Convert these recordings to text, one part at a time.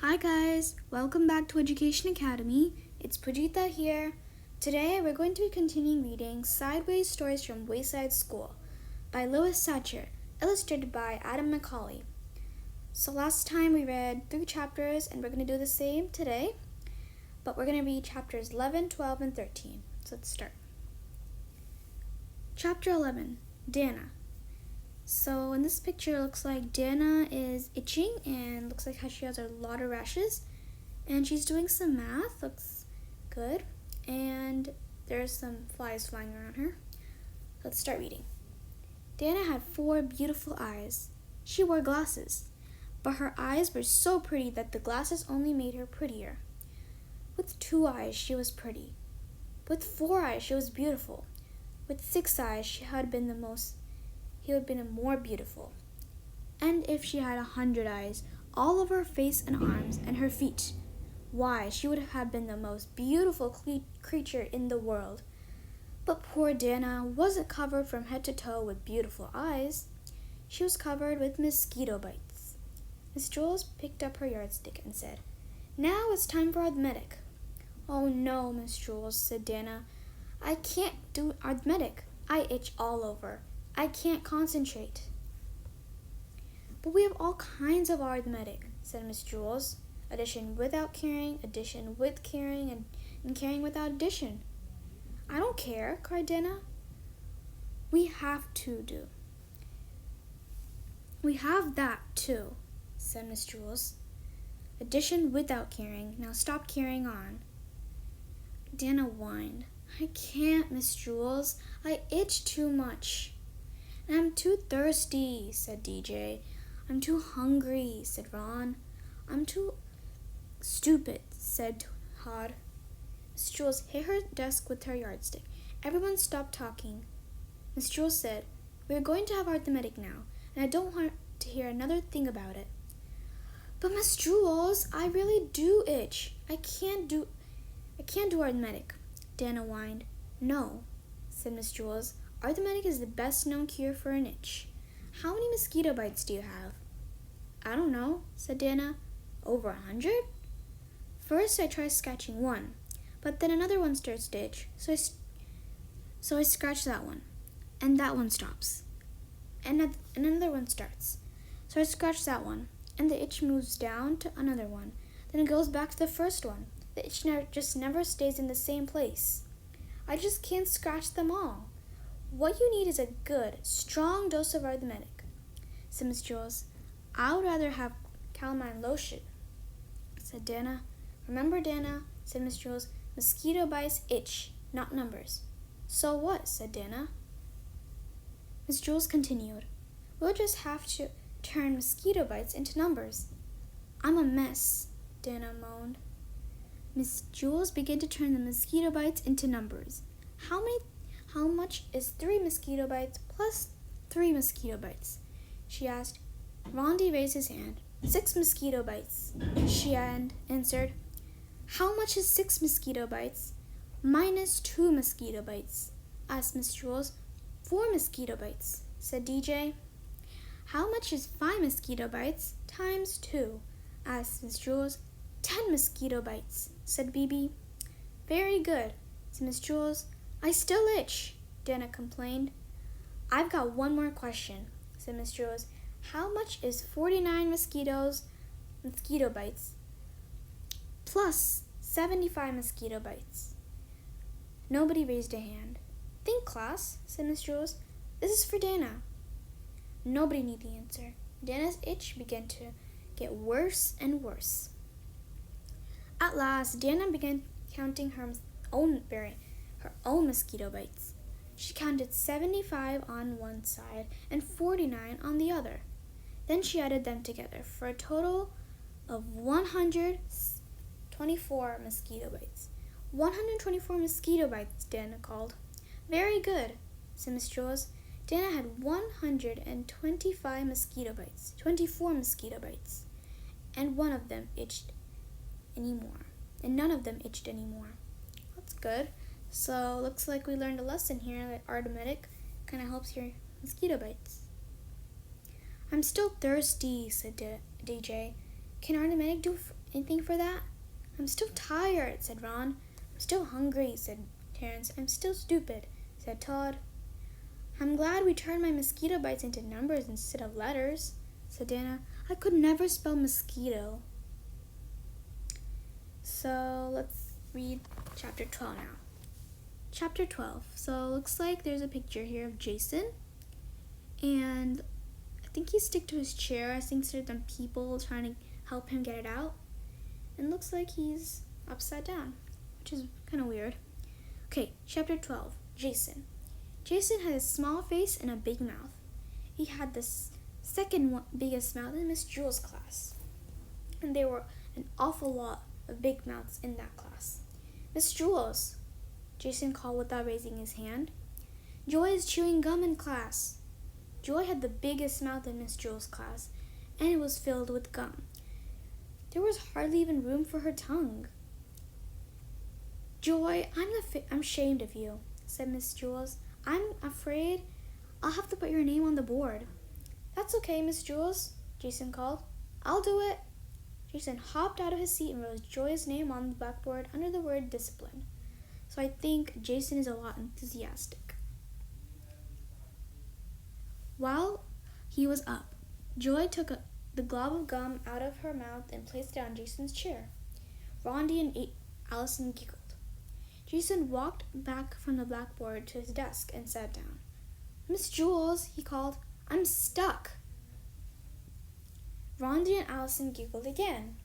Hi guys, welcome back to Education Academy. It's Poojitha here. Today we're going to be continuing reading Sideways Stories from Wayside School by Lois Satcher, illustrated by Adam Macaulay. So last time we read 3 chapters and we're going to do the same today, but we're going to read chapters 11, 12, and 13. So let's start. Chapter 11, Dana. So in this picture, it looks like Dana is itching and looks like how she has a lot of rashes. And she's doing some math, looks good. And there's some flies flying around her. Let's start reading. Dana had 4 beautiful eyes. She wore glasses, but her eyes were so pretty that the glasses only made her prettier. With 2 eyes, she was pretty. With 4 eyes, she was he would have been more beautiful. And if she had 100 eyes, all over her face and arms and her feet, why, she would have been the most beautiful creature in the world. But poor Dana wasn't covered from head to toe with beautiful eyes. She was covered with mosquito bites. Miss Jules picked up her yardstick and said, "Now it's time for arithmetic." "Oh no, Miss Jules," said Dana. "I can't do arithmetic. I itch all over. I can't concentrate." "But we have all kinds of arithmetic," said Miss Jules. "Addition without carrying, addition with carrying, and carrying without addition." "I don't care," cried Dana. We have that too," said Miss Jules. "Addition without carrying. Now stop carrying on." Dana whined. "I can't, Miss Jules. I itch too much." "And I'm too thirsty," said DJ. "I'm too hungry," said Ron. "I'm too stupid," said Todd. Miss Jules hit her desk with her yardstick. Everyone stopped talking. Miss Jules said, "We're going to have arithmetic now, and I don't want to hear another thing about it." "But Miss Jules, I really do itch. I can't do arithmetic," Dana whined. "No," said Miss Jules. "Arithmetic is the best known cure for an itch. How many mosquito bites do you have?" "I don't know," said Dana. "Over 100? First I try scratching one, but then another one starts to itch, so I scratch that one, and that one stops. And another one starts, so I scratch that one, and the itch moves down to another one. Then it goes back to the first one. The itch just never stays in the same place. I just can't scratch them all. What you need is a good, strong dose of arithmetic," said Miss Jules. "I would rather have calamine lotion," said Dana. "Remember, Dana," said Miss Jules, "mosquito bites itch, not numbers." "So what?" said Dana. Miss Jules continued, "We'll just have to turn mosquito bites into numbers." "I'm a mess," Dana moaned. Miss Jules began to turn the mosquito bites into numbers. How much is 3 mosquito bites plus 3 mosquito bites?" she asked. Rondi raised his hand. 6 mosquito bites," she answered. "How much is 6 mosquito bites minus 2 mosquito bites?" asked Miss Jules. 4 mosquito bites," said DJ. "How much is 5 mosquito bites times 2? asked Miss Jules. 10 mosquito bites," said BB. "Very good," said Miss Jules. "I still itch," Dana complained. "I've got one more question," said Miss Jules. "How much is 49 mosquito bites plus 75 mosquito bites?" Nobody raised a hand. "Think, class," said Miss Jules. "This is for Dana." Nobody knew the answer. Dana's itch began to get worse and worse. At last, Dana began counting her own mosquito bites. She counted 75 on one side and 49 on the other. Then she added them together for a total of 124 mosquito bites. 124 mosquito bites, Dana called. "Very good," said Miss Jules. Dana had 125 mosquito bites, 24 mosquito bites, and none of them itched anymore. That's good. So looks like we learned a lesson here that arithmetic kind of helps your mosquito bites. "I'm still thirsty," said DJ. "Can arithmetic do anything for that? I'm still tired, said Ron. I'm still hungry, said Terrence. I'm still stupid, said Todd. I'm glad we turned my mosquito bites into numbers instead of letters, said Dana. I could never spell mosquito. So let's read chapter 12 now. Chapter 12. So it looks like there's a picture here of Jason. And I think he's stick to his chair. I think there's some people trying to help him get it out. And it looks like he's upside down, which is kind of weird. Okay, chapter 12. Jason. Jason had a small face and a big mouth. He had the second biggest mouth in Miss Jewel's class. And there were an awful lot of big mouths in that class. Miss Jewels, Jason called without raising his hand. Joy is chewing gum in class. Joy had the biggest mouth in Miss Jewel's class, and it was filled with gum. There was hardly even room for her tongue. Joy, I'm ashamed of you, said Miss Jewels. I'm afraid I'll have to put your name on the board. That's okay, Miss Jewels, Jason called. I'll do it. Jason hopped out of his seat and wrote Joy's name on the blackboard under the word discipline. So I think Jason is a lot enthusiastic. While he was up, Joy took the glob of gum out of her mouth and placed it on Jason's chair. Rondi and Allison giggled. Jason walked back from the blackboard to his desk and sat down. Miss Jewels, he called, I'm stuck. Rondi and Allison giggled again.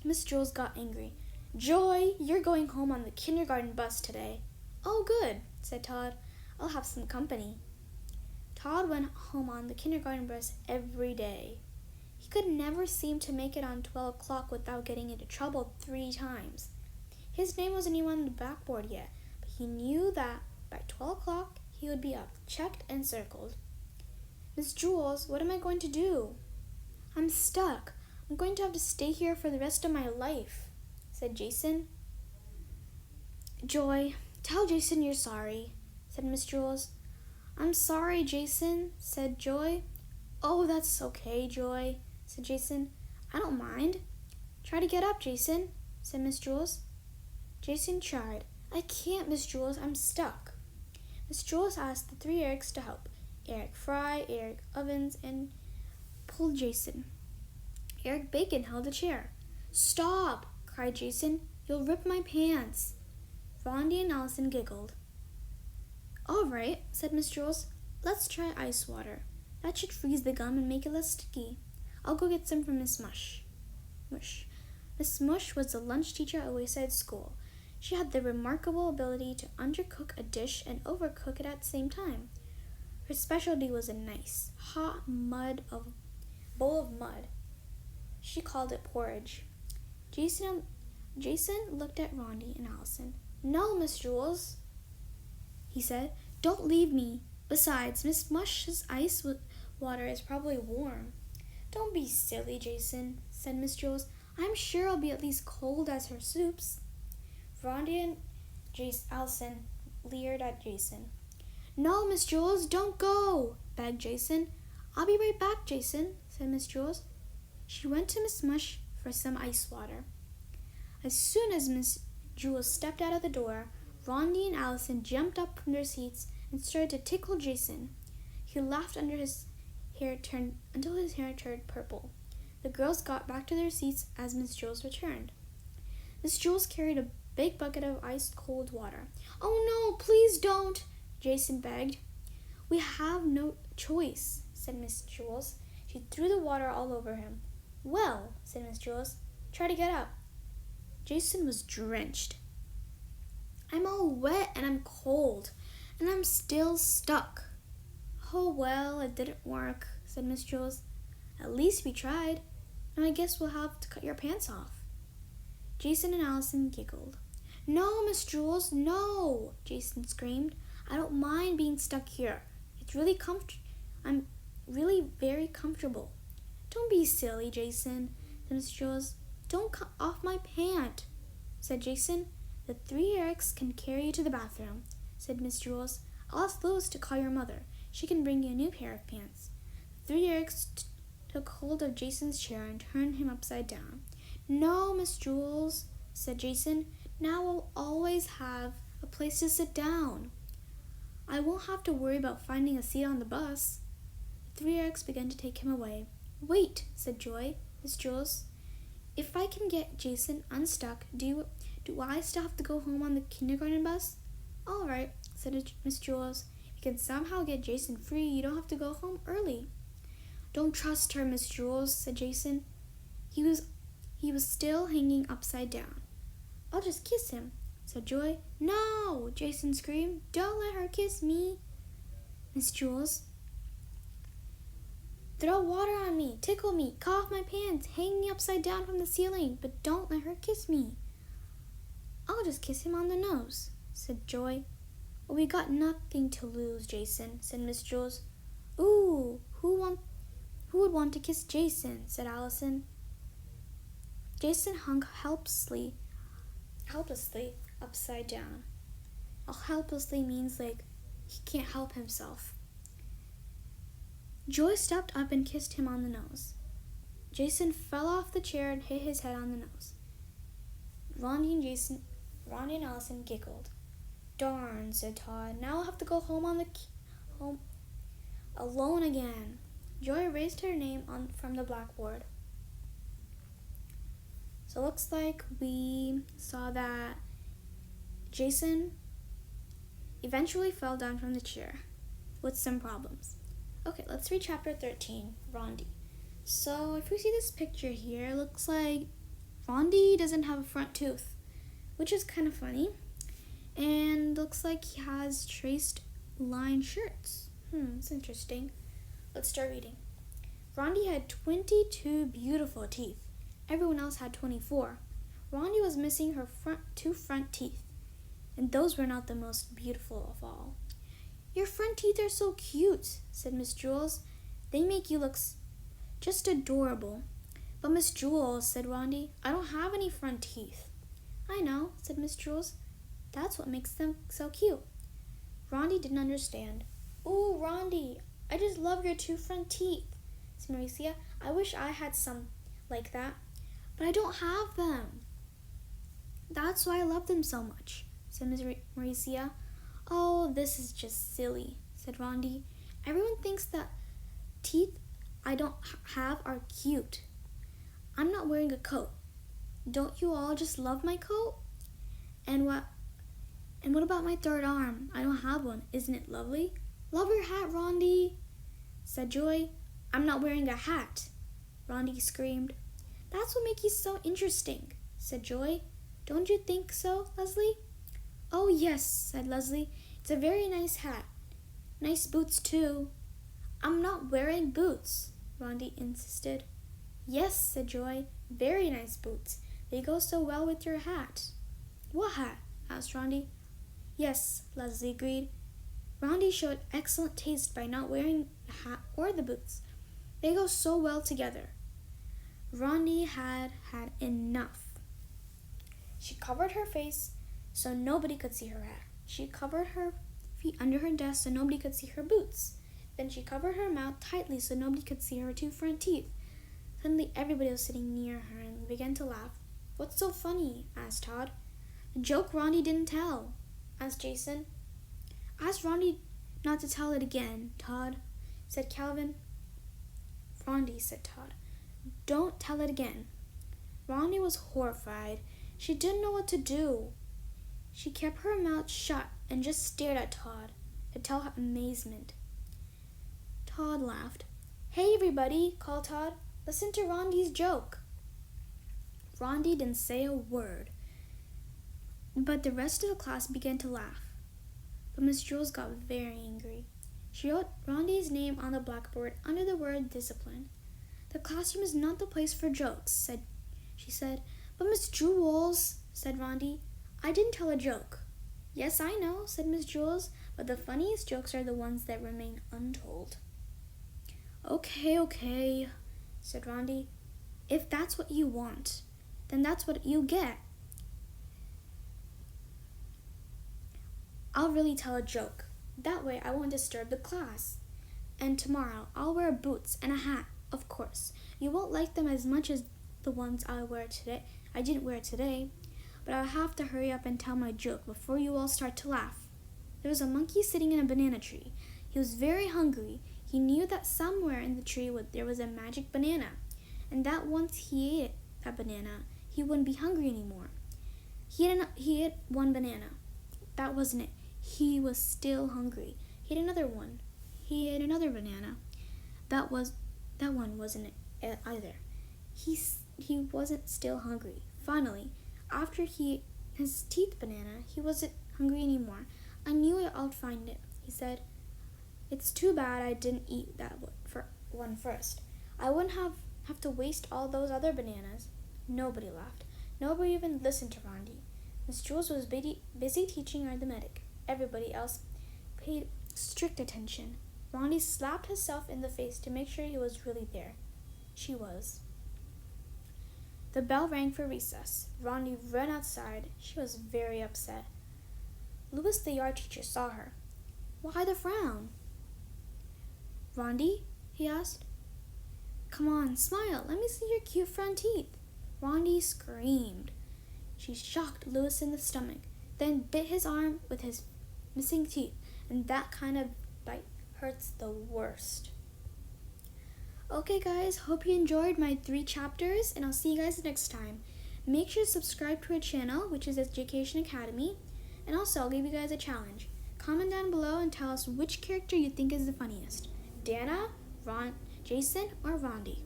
Miss Jewels got angry. Joy, you're going home on the kindergarten bus today. Oh, good, said Todd. I'll have some company. Todd went home on the kindergarten bus every day. He could never seem to make it on 12 o'clock without getting into trouble 3 times. His name wasn't even on the blackboard yet, but he knew that by 12 o'clock he would be up, checked and circled. Miss Jewels, what am I going to do? I'm stuck. I'm going to have to stay here for the rest of my life, said Jason. Joy, tell Jason you're sorry, said Miss Jewels. I'm sorry, Jason, said Joy. Oh, that's okay, Joy, said Jason. I don't mind. Try to get up, Jason, said Miss Jewels. Jason tried. I can't, Miss Jewels. I'm stuck. Miss Jewels asked the 3 Erics to help. Eric Fry, Eric Ovens, and pulled Jason. Eric Bacon held the chair. Stop, cried Jason. You'll rip my pants. Rondi and Allison giggled. All right, said Miss Jewels. Let's try ice water. That should freeze the gum and make it less sticky. I'll go get some from Miss Mush. Miss Mush was the lunch teacher at Wayside School. She had the remarkable ability to undercook a dish and overcook it at the same time. Her specialty was a nice, hot bowl of mud. She called it porridge. Jason looked at Rondi and Allison. No, Miss Jewels, he said. Don't leave me. Besides, Miss Mush's ice water is probably warm. Don't be silly, Jason, said Miss Jewels. I'm sure I'll be at least cold as her soups. Rondi and Allison leered at Jason. No, Miss Jewels, don't go, begged Jason. I'll be right back, Jason, said Miss Jewels. She went to Miss Mush for some ice water. As soon as Miss Jewels stepped out of the door, Rondi and Allison jumped up from their seats and started to tickle Jason. He laughed until his hair turned purple. The girls got back to their seats as Miss Jewels returned. Miss Jewels carried a big bucket of ice-cold water. Oh no, please don't, Jason begged. We have no choice, said Miss Jewels. She threw the water all over him. Well, said Miss Jewels, try to get up. Jason was drenched. I'm all wet and I'm cold, and I'm still stuck. Oh well, it didn't work, said Miss Jewels. At least we tried. Now I guess we'll have to cut your pants off. Jason and Allison giggled. No, Miss Jewels, no, Jason screamed. I don't mind being stuck here. It's really I'm really very comfortable. Don't be silly, Jason, said Miss Jewels. Don't cut off my pant, said Jason. The 3 Erics can carry you to the bathroom, said Miss Jewels. I'll ask Lois to call your mother. She can bring you a new pair of pants. The 3 Erics took hold of Jason's chair and turned him upside down. No, Miss Jules, said Jason. Now we'll always have a place to sit down. I won't have to worry about finding a seat on the bus. The three Erics began to take him away. Wait, said Miss Jules. If I can get Jason unstuck, do I still have to go home on the kindergarten bus? All right, said Miss Jules. If you can somehow get Jason free, you don't have to go home early. Don't trust her, Miss Jules, said Jason. He was still hanging upside down. I'll just kiss him, said Joy. No, Jason screamed. Don't let her kiss me. Miss Jules. Throw water on me, tickle me, cut off my pants, hang me upside down from the ceiling, but don't let her kiss me. I'll just kiss him on the nose, said Joy. Well, we got nothing to lose, Jason, said Miss Jules. Ooh, who would want to kiss Jason, said Allison. Jason hung helplessly upside down. Helplessly means like he can't help himself. Joy stepped up and kissed him on the nose. Jason fell off the chair and hit his head on the nose. Rondi and Allison giggled. Darn, said Todd. Now I'll have to go home alone again. Joy erased her name from the blackboard. So it looks like we saw that Jason eventually fell down from the chair with some problems. Okay, let's read chapter 13, Rondi. So if we see this picture here, it looks like Rondi doesn't have a front tooth, which is kind of funny. And looks like he has traced line shirts. It's interesting. Let's start reading. Rondi had 22 beautiful teeth. Everyone else had 24. Rondi was missing her two front teeth, and those were not the most beautiful of all. Your front teeth are so cute, said Miss Jules. They make you look just adorable. But Miss Jules, said Rondi, I don't have any front teeth. I know, said Miss Jules. That's what makes them so cute. Rondi didn't understand. Ooh, Rondi, I just love your two front teeth, said Maricia. I wish I had some like that, but I don't have them. That's why I love them so much, said Miss Maricia. Oh, this is just silly, said Rondi. Everyone thinks that teeth I don't have are cute. I'm not wearing a coat. Don't you all just love my coat? And what about my third arm? I don't have one. Isn't it lovely? Love your hat, Rondi, said Joy. I'm not wearing a hat, Rondi screamed. That's what makes you so interesting, said Joy. Don't you think so, Leslie? Oh, yes, said Leslie. It's a very nice hat. Nice boots, too. I'm not wearing boots, Rondi insisted. Yes, said Joy. Very nice boots. They go so well with your hat. What hat? Asked Rondi. Yes, Leslie agreed. Rondi showed excellent taste by not wearing the hat or the boots. They go so well together. Rondi had had enough. She covered her face so nobody could see her hat. She covered her feet under her desk so nobody could see her boots. Then she covered her mouth tightly so nobody could see her two front teeth. Suddenly everybody was sitting near her and began to laugh. What's so funny? Asked Todd. The joke Rondi didn't tell, asked Jason. Ask Rondi not to tell it again, Todd, said Calvin. Rondi, said Todd. Don't tell it again. Rondi was horrified. She didn't know what to do. She kept her mouth shut and just stared at Todd to tell her amazement. Todd laughed. Hey, everybody, called Todd. Listen to Rondi's joke. Rondi didn't say a word, but the rest of the class began to laugh. But Miss Jules got very angry. She wrote Rondi's name on the blackboard under the word discipline. The classroom is not the place for jokes, she said. But Miss Jules, said Rondi, I didn't tell a joke. Yes, I know, said Miss Jules, but the funniest jokes are the ones that remain untold. Okay, said Rondi. If that's what you want, then that's what you get. I'll really tell a joke. That way I won't disturb the class. And tomorrow I'll wear boots and a hat, of course. You won't like them as much as the ones I didn't wear today, but I'll have to hurry up and tell my joke before you all start to laugh. There was a monkey sitting in a banana tree. He was very hungry. He knew that somewhere in the tree there was a magic banana, and that once he ate that banana, he wouldn't be hungry anymore. He ate one banana. That wasn't it. He was still hungry. He ate another one. He ate another banana. That one wasn't it either. He wasn't still hungry. Finally, after he ate his teeth banana, he wasn't hungry anymore. I knew I'd find it, he said. It's too bad I didn't eat that one first. I wouldn't have to waste all those other bananas. Nobody laughed. Nobody even listened to Rondi. Miss Jules was busy teaching arithmetic. Everybody else paid strict attention. Rondi slapped herself in the face to make sure he was really there. She was. The bell rang for recess. Rondi ran outside. She was very upset. Louis, the yard teacher, saw her. Why the frown? Rondi? He asked. Come on, smile. Let me see your cute front teeth. Rondi screamed. She shocked Louis in the stomach, then bit his arm with his missing teeth, and that kind of bite hurts the worst. Okay guys, hope you enjoyed my 3 chapters, and I'll see you guys next time. Make sure to subscribe to our channel, which is Education Academy, and also I'll give you guys a challenge. Comment down below and tell us which character you think is the funniest. Dana, Jason, or Rondi.